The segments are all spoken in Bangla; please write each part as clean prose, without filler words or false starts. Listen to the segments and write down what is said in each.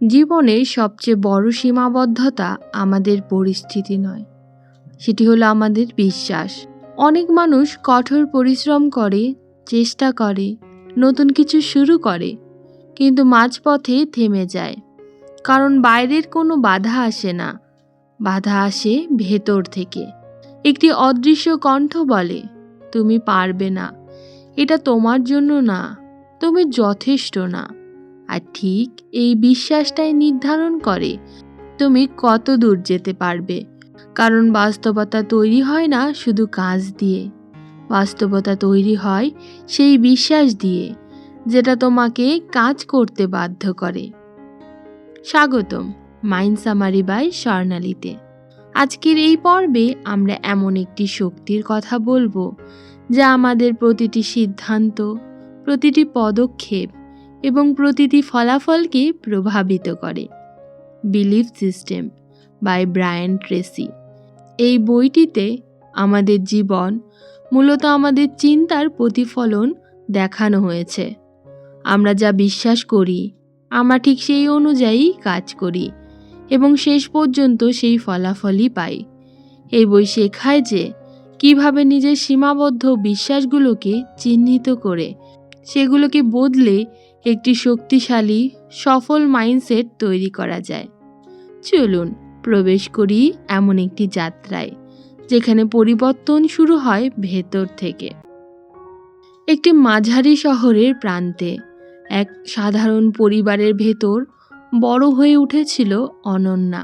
জীবনের সবচেয়ে বড় সীমাবদ্ধতা আমাদের পরিস্থিতি নয়, সেটি হলো আমাদের বিশ্বাস। অনেক মানুষ কঠোর পরিশ্রম করে, চেষ্টা করে, নতুন কিছু শুরু করে, কিন্তু মাঝপথে থেমে যায়। কারণ বাইরের কোনো বাধা আসে না, বাধা আসে ভেতর থেকে। একটি অদৃশ্য কণ্ঠ বলে, তুমি পারবে না, এটা তোমার জন্য না, তুমি যথেষ্ট না। আর ঠিক এই বিশ্বাসটাই নির্ধারণ করে তুমি কত দূর যেতে পারবে। কারণ বাস্তবতা তৈরি হয় না শুধু কাজ দিয়ে, বাস্তবতা তৈরি হয় সেই বিশ্বাস দিয়ে যেটা তোমাকে কাজ করতে বাধ্য করে। স্বাগতম মাইন্ড সামারি বাই স্বর্ণালীতে। আজকের এই পর্বে আমরা এমন একটি শক্তির কথা বলবো যা আমাদের প্রতিটি সিদ্ধান্ত, প্রতিটি পদক্ষেপ এবং প্রতিটি ফলাফলকে প্রভাবিত করে। Belief system by Brian Tracy. এই বইটিতে আমাদের জীবন মূলত আমাদের চিন্তার প্রতিফলন দেখানো হয়েছে। আমরা যা বিশ্বাস করি আমরা ঠিক সেই অনুযায়ী কাজ করি এবং শেষ পর্যন্ত সেই ফলাফলই পাই। এই বই শেখায় যে কিভাবে নিজের সীমাবদ্ধ বিশ্বাসগুলোকে চিহ্নিত করে সেগুলোকে বদলে একটি শক্তিশালী সফল মাইন্ডসেট তৈরি করা যায়। চলুন প্রবেশ করি এমন একটি যাত্রায় যেখানে পরিবর্তন শুরু হয় ভেতর থেকে। একটি মাঝারি শহরের প্রান্তে এক সাধারণ পরিবারের ভেতর বড় হয়ে উঠেছিল অনন্যা।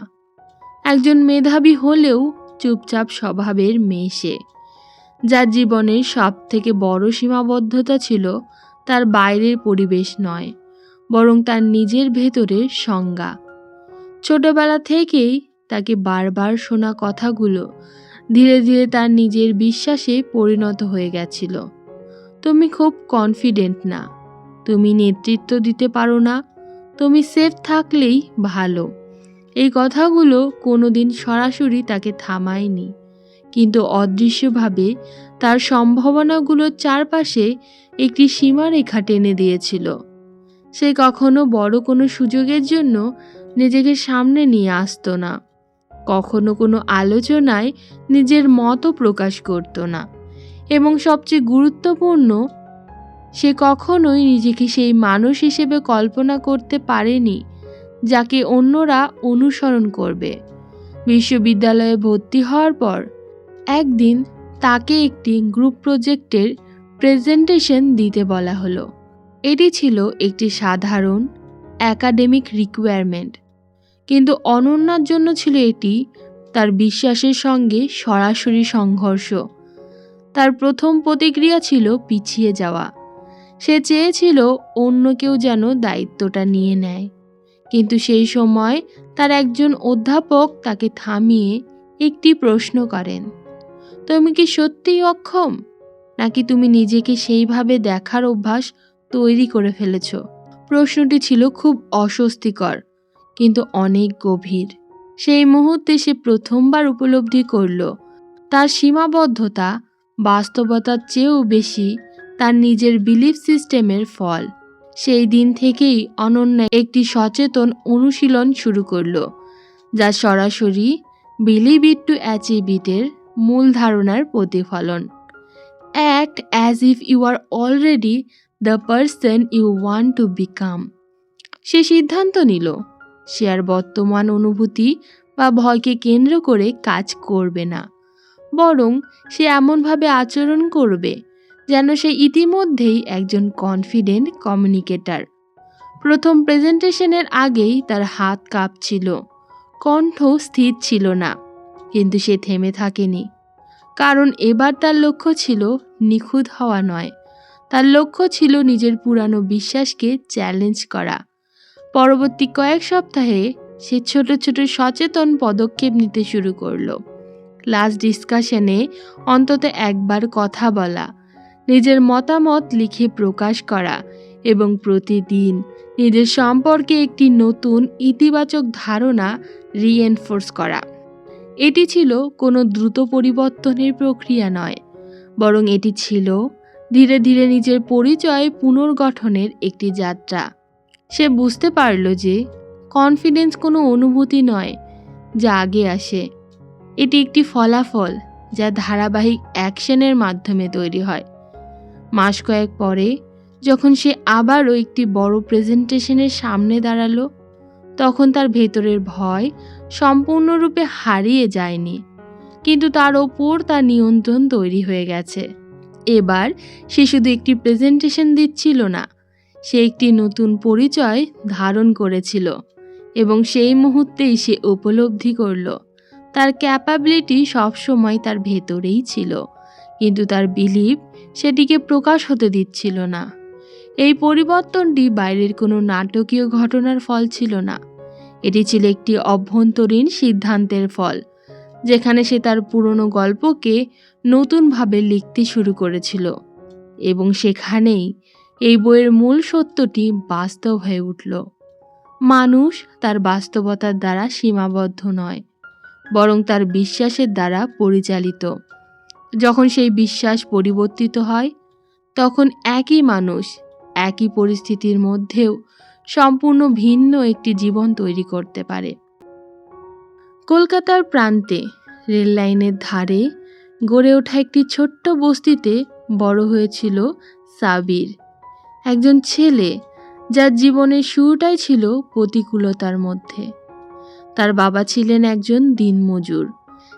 একজন মেধাবী হলেও চুপচাপ স্বভাবের মেয়ে সে, যার জীবনের সব থেকে বড় সীমাবদ্ধতা ছিল তার বাইরের পরিবেশ নয়, বরং তার নিজের ভেতরের সংজ্ঞা। ছোটবেলা থেকেই তাকে বারবার শোনা কথাগুলো ধীরে ধীরে তার নিজের বিশ্বাসে পরিণত হয়ে গেছিল। তুমি খুব কনফিডেন্ট না, তুমি নেতৃত্ব দিতে পারো না, তুমি সেফ থাকলেই ভালো। এই কথাগুলো কোনোদিন সরাসরি তাকে থামায়নি, কিন্তু অদৃশ্যভাবে তার সম্ভাবনাগুলোর চারপাশে একটি সীমারেখা টেনে দিয়েছিল। সে কখনো বড় কোনো সুযোগের জন্য নিজেকে সামনে নিয়ে আসতো না, কখনো কোনো আলোচনায় নিজের মতও প্রকাশ করতো না, এবং সবচেয়ে গুরুত্বপূর্ণ, সে কখনোই নিজেকে সেই মানুষ হিসেবে কল্পনা করতে পারেনি যাকে অন্যরা অনুসরণ করবে। বিশ্ববিদ্যালয়ে ভর্তি হওয়ার পর একদিন তাকে একটি গ্রুপ প্রজেক্টের প্রেজেন্টেশন দিতে বলা হলো। এটি ছিল একটি সাধারণ একাডেমিক রিকোয়ারমেন্ট, কিন্তু অনন্যার জন্য ছিল এটি তার বিশ্বাসের সঙ্গে সরাসরি সংঘর্ষ। তার প্রথম প্রতিক্রিয়া ছিল পিছিয়ে যাওয়া। সে চেয়েছিল অন্য কেউ যেন দায়িত্বটা নিয়ে নেয়, কিন্তু সেই সময় তার একজন অধ্যাপক তাকে থামিয়ে একটি প্রশ্ন করেন, তুমি কি সত্যিই অক্ষম, নাকি তুমি নিজেকে সেইভাবে দেখার অভ্যাস তৈরি করে ফেলেছ? প্রশ্নটি ছিল খুব অস্বস্তিকর কিন্তু অনেক গভীর। সেই মুহূর্তে সে প্রথমবার উপলব্ধি করল তার সীমাবদ্ধতা বাস্তবতার চেয়েও বেশি তার নিজের বিলিফ সিস্টেমের ফল। সেই দিন থেকেই অনন্যা একটি সচেতন অনুশীলন শুরু করল, যা সরাসরি বিলিভ ইট টু অ্যাচিভ ইটের মূল ধারণার প্রতিফলন। Act as if you are already the person you want to become. সে সিদ্ধান্ত নিল সে আর বর্তমান অনুভূতি বা ভয়কে কেন্দ্র করে কাজ করবে না, বরং সে এমনভাবে আচরণ করবে যেন সে ইতিমধ্যেই একজন কনফিডেন্ট কমিউনিকেটর। প্রথম প্রেজেন্টেশনের আগেই তার হাত কাঁপছিল, কণ্ঠ স্থির ছিল না, কিন্তু সে থেমে থাকেনি। কারণ এবার তার লক্ষ্য ছিল নিখুঁত হওয়া নয়, তার লক্ষ্য ছিল নিজের পুরানো বিশ্বাসকে চ্যালেঞ্জ করা। পরবর্তী কয়েক সপ্তাহে সে ছোট ছোট সচেতন পদক্ষেপ নিতে শুরু করলো। ক্লাস ডিসকাশনে অন্তত একবার কথা বলা, নিজের মতামত লিখে প্রকাশ করা এবং প্রতিদিন নিজের সম্পর্কে একটি নতুন ইতিবাচক ধারণা রিএনফোর্স করা। এটি ছিল কোনো দ্রুত পরিবর্তনের প্রক্রিয়া নয়, বরং এটি ছিল ধীরে ধীরে নিজের পরিচয় পুনর্গঠনের একটি যাত্রা। সে বুঝতে পারল যে কনফিডেন্স কোনো অনুভূতি নয় যা আগে আসে, এটি একটি ফলাফল যা ধারাবাহিক অ্যাকশনের মাধ্যমে তৈরি হয়। মাস কয়েক পরে যখন সে আবারও একটি বড় প্রেজেন্টেশনের সামনে দাঁড়ালো, তখন তার ভেতরের ভয় সম্পূর্ণরূপে হারিয়ে যায়নি, কিন্তু তার ওপর তার নিয়ন্ত্রণ তৈরি হয়ে গেছে। এবার সে শুধু একটি প্রেজেন্টেশন দিচ্ছিল না, সে একটি নতুন পরিচয় ধারণ করেছিল এবং সেই মুহূর্তেই সে উপলব্ধি করল তার ক্যাপাবিলিটি সবসময় তার ভেতরেই ছিল, কিন্তু তার বিলিভ সেটিকে প্রকাশ হতে দিচ্ছিল না। এই পরিবর্তনটি বাইরের কোনো নাটকীয় ঘটনার ফল ছিল না, এটি ছিল একটি অভ্যন্তরীণ সিদ্ধান্তের ফল, যেখানে সে তার পুরনো গল্পকে নতুনভাবে লিখতে শুরু করেছিল। এবং সেখানেই এই বইয়ের মূল সত্যটি বাস্তব হয়ে উঠল। মানুষ তার বাস্তবতার দ্বারা সীমাবদ্ধ নয়, বরং তার বিশ্বাসের দ্বারা পরিচালিত। যখন সেই বিশ্বাস পরিবর্তিত হয়, তখন একই মানুষ একই পরিস্থিতির মধ্যেও সম্পূর্ণ ভিন্ন একটি জীবন তৈরি করতে পারে। কলকাতার প্রান্তে রেল লাইনের ধারে গড়ে ওঠা একটি ছোট্ট বস্তিতে বড় হয়েছিল সাবির, একজন ছেলে যার জীবনের শুরুটাই ছিল প্রতিকূলতার মধ্যে। তার বাবা ছিলেন একজন দিনমজুর,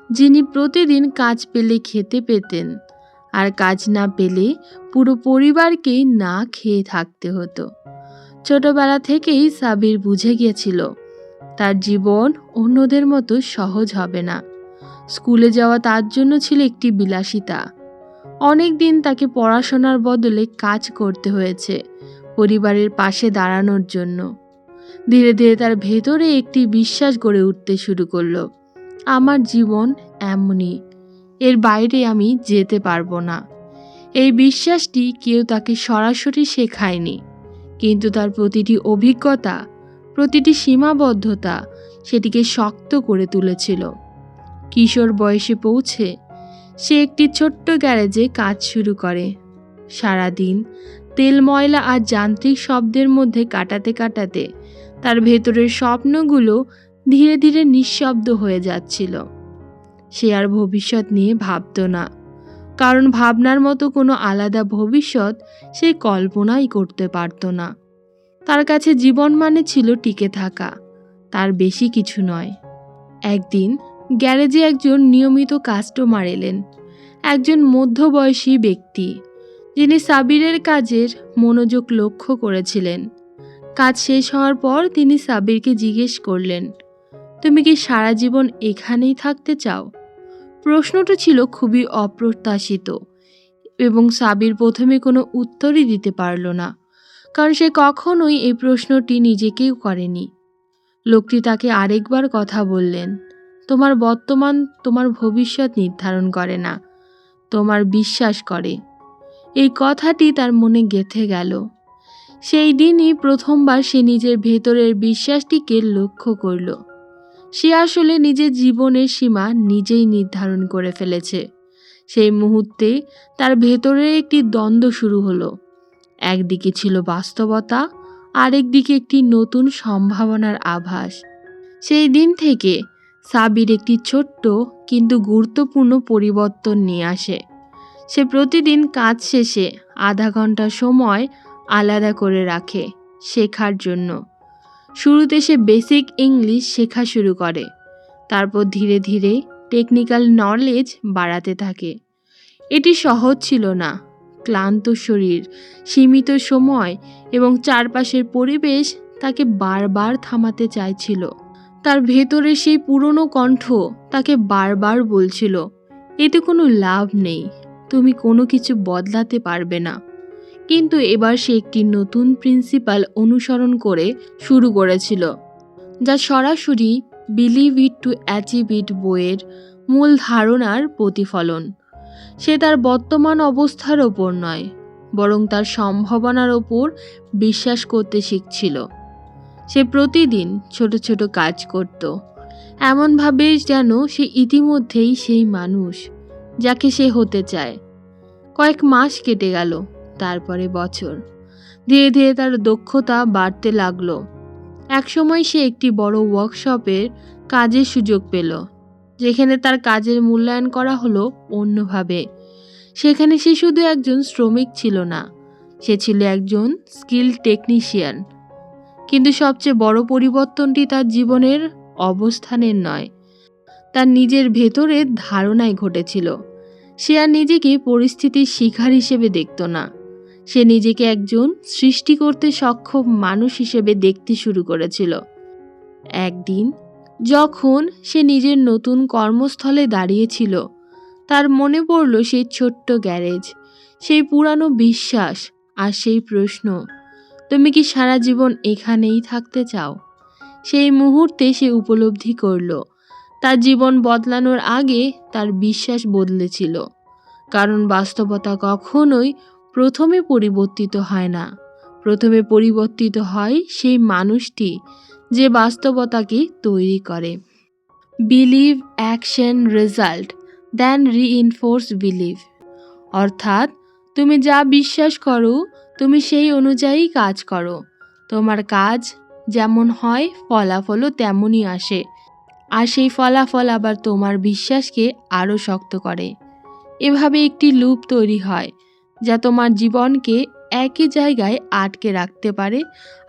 যিনি প্রতিদিন কাজ পেলে খেতে পেতেন, আর কাজ না পেলে পুরো পরিবারকেই না খেয়ে থাকতে হতো। ছোটবেলা থেকেই সাবির বুঝে গিয়েছিল তার জীবন অন্যদের মতো সহজ হবে না। স্কুলে যাওয়া তার জন্য ছিল একটি বিলাসিতা। অনেক দিন তাকে পড়াশোনার বদলে কাজ করতে হয়েছে পরিবারের পাশে দাঁড়ানোর জন্য। ধীরে ধীরে তার ভেতরে একটি বিশ্বাস গড়ে উঠতে শুরু করলো, আমার জীবন এমনই, এর বাইরে আমি যেতে পারবো না। এই বিশ্বাসটি কেউ তাকে সরাসরি শেখায়নি, কিন্তু তার প্রতিটি অভিজ্ঞতা, প্রতিটি সীমাবদ্ধতা সেটিকে শক্ত করে তুলেছিল। কিশোর বয়সে পৌঁছে সে একটি ছোট্ট গ্যারেজে কাজ শুরু করে। সারাদিন তেল, ময়লা আর যান্ত্রিক শব্দের মধ্যে কাটাতে কাটাতে তার ভেতরের স্বপ্নগুলো ধীরে ধীরে নিঃশব্দ হয়ে যাচ্ছিল। সে আর ভবিষ্যৎ নিয়ে ভাবত না, কারণ ভাবনার মতো কোনো আলাদা ভবিষ্যৎ সে কল্পনাই করতে পারত না। তার কাছে জীবন মানে ছিল টিকে থাকা, তার বেশি কিছু নয়। একদিন গ্যারেজে একজন নিয়মিত কাস্টমার এলেন, একজন মধ্যবয়সী ব্যক্তি, যিনি সাবিরের কাজের মনোযোগ লক্ষ্য করেছিলেন। কাজ শেষ হওয়ার পর তিনি সাবিরকে জিজ্ঞেস করলেন, তুমি কি সারা জীবন এখানেই থাকতে চাও? প্রশ্নটা ছিল খুবই অপ্রত্যাশিত এবং সাবির প্রথমে কোনো উত্তরই দিতে পারল না, কারণ সে কখনোই এই প্রশ্নটি নিজেকেও করেনি। লোকটি তাকে আরেকবার কথা বললেন, তোমার বর্তমান তোমার ভবিষ্যৎ নির্ধারণ করে না, তোমার বিশ্বাস করে। এই কথাটি তার মনে গেঁথে গেল। সেই দিনই প্রথমবার সে নিজের ভেতরের বিশ্বাসটিকে লক্ষ্য করল। সে আসলে নিজের জীবনের সীমা নিজেই নির্ধারণ করে ফেলেছে। সেই মুহূর্তে তার ভেতরে একটি দ্বন্দ্ব শুরু হলো। একদিকে ছিল বাস্তবতা, আরেকদিকে একটি নতুন সম্ভাবনার আভাস। সেই দিন থেকে সাবির একটি ছোট্ট কিন্তু গুরুত্বপূর্ণ পরিবর্তন নিয়ে আসে। সে প্রতিদিন কাজ শেষে আধা ঘন্টা সময় আলাদা করে রাখে শেখার জন্য। শুরুতে সে বেসিক ইংলিশ শেখা শুরু করে, তারপর ধীরে ধীরে টেকনিক্যাল নলেজ বাড়াতে থাকে। এটি সহজ ছিল না। ক্লান্ত শরীর, সীমিত সময় এবং চারপাশের পরিবেশ তাকে বারবার থামাতে চাইছিল। তার ভেতরে সেই পুরনো কণ্ঠ তাকে বারবার বলছিল, এতে কোনো লাভ নেই, তুমি কোনো কিছু বদলাতে পারবে না। কিন্তু এবার সে একটি নতুন প্রিন্সিপাল অনুসরণ করে শুরু করেছিল, যা সরাসরি believe it to achieve it বইয়ের মূল ধারণার প্রতিফলন। সে তার বর্তমান অবস্থার ওপর নয়, বরং তার সম্ভাবনার ওপর বিশ্বাস করতে শিখছিল। সে প্রতিদিন ছোট ছোট কাজ করত, এমনভাবে যেন সে ইতিমধ্যেই সেই মানুষ যাকে সে হতে চায়। কয়েক মাস কেটে গেল, তারপরে বছর। ধীরে ধীরে তার দক্ষতা বাড়তে লাগলো। একসময় সে একটি বড় ওয়ার্কশপের কাজের সুযোগ পেল, যেখানে তার কাজের মূল্যায়ন করা হলো অন্যভাবে। সেখানে সে শুধু একজন শ্রমিক ছিল না, সে ছিল একজন স্কিল টেকনিশিয়ান। কিন্তু সবচেয়ে বড় পরিবর্তনটি তার জীবনের অবস্থানের নয়, তার নিজের ভেতরের ধারণায় ঘটেছিল। সে আর নিজেকে পরিস্থিতির শিকার হিসেবে দেখত না, সে নিজেকে একজন সৃষ্টি করতে সক্ষম মানুষ হিসেবে দেখতে শুরু করেছিল। একদিন যখন সে নিজের নতুন কর্মস্থলে দাঁড়িয়েছিল, তার মনে পড়ল সেই ছোট্ট গ্যারেজ, সেই পুরানো বিশ্বাস আর সেই প্রশ্ন, তুমি কি সারা জীবন এখানেই থাকতে চাও? সেই মুহূর্তে সে উপলব্ধি করল তার জীবন বদলানোর আগে তার বিশ্বাস বদলেছিল। কারণ বাস্তবতা কখনোই প্রথমে পরিবর্তিত হয় না, প্রথমে পরিবর্তিত হয় সেই মানুষটি যে বাস্তবতাকে তৈরি করে। বিলিভ, অ্যাকশন, রেজাল্ট, দেন রিইনফোর্স বিলিভ। অর্থাৎ তুমি যা বিশ্বাস করো তুমি সেই অনুযায়ী কাজ করো। তোমার কাজ যেমন হয় ফলাফলও তেমনই আসে, আর সেই ফলাফল আবার তোমার বিশ্বাসকে আরও শক্ত করে। এভাবে একটি লুপ তৈরি হয় যা তোমার জীবনকে একই জায়গায় আটকে রাখতে পারে,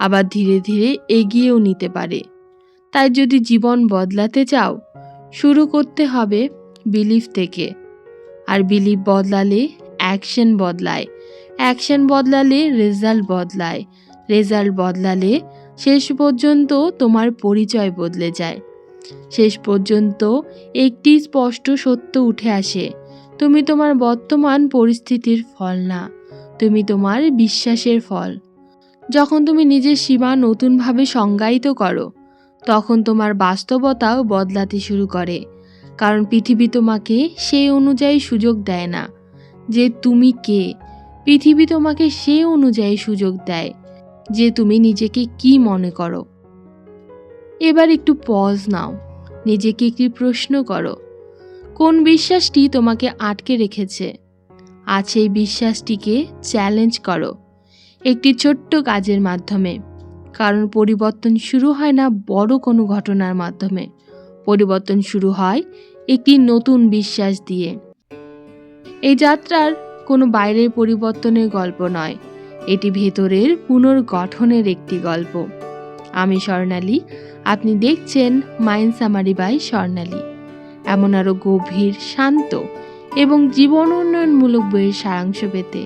আবার ধীরে ধীরে এগিয়েও নিতে পারে। তাই যদি জীবন বদলাতে চাও, শুরু করতে হবে বিলিভ থেকে। আর বিলিভ বদলালে অ্যাকশন বদলায়, অ্যাকশন বদলালে রেজাল্ট বদলায়, রেজাল্ট বদলালে শেষ পর্যন্ত তোমার পরিচয় বদলে যায়। শেষ পর্যন্ত একটি স্পষ্ট সত্য উঠে আসে, তুমি তোমার বর্তমান পরিস্থিতির ফল না, তুমি তোমার বিশ্বাসের ফল। যখন তুমি নিজের সীমা নতুনভাবে সংজ্ঞায়িত করো, তখন তোমার বাস্তবতাও বদলাতে শুরু করে। কারণ পৃথিবী তোমাকে সেই অনুযায়ী সুযোগ দেয় না যে তুমি কে, পৃথিবী তোমাকে সেই অনুযায়ী সুযোগ দেয় যে তুমি নিজেকে কি মনে করো। এবার একটু পজ নাও, নিজেকে একটি প্রশ্ন করো, কোন বিশ্বাসটি তোমাকে আটকে রেখেছে? আজ সেই বিশ্বাসটিকে চ্যালেঞ্জ করো একটি ছোট্ট কাজের মাধ্যমে। কারণ পরিবর্তন শুরু হয় না বড় কোনো ঘটনার মাধ্যমে, পরিবর্তন শুরু হয় একটি নতুন বিশ্বাস দিয়ে। এই যাত্রার কোনো বাইরের পরিবর্তনের গল্প নয়, এটি ভেতরের পুনর্গঠনের একটি গল্প। আমি স্বর্ণালী, আপনি দেখছেন মাইন্ড সামারি বাই স্বর্ণালী। এমন আরও গভীর, শান্ত এবং জীবন উন্নয়নমূলক বইয়ের সারাংশ পেতে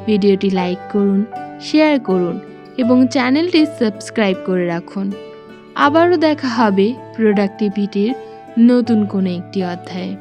ভিডিওটি লাইক করুন, শেয়ার করুন এবং চ্যানেলটি সাবস্ক্রাইব করে রাখুন। আবারও দেখা হবে প্রোডাক্টিভিটির নতুন কোনো একটি অধ্যায়ে।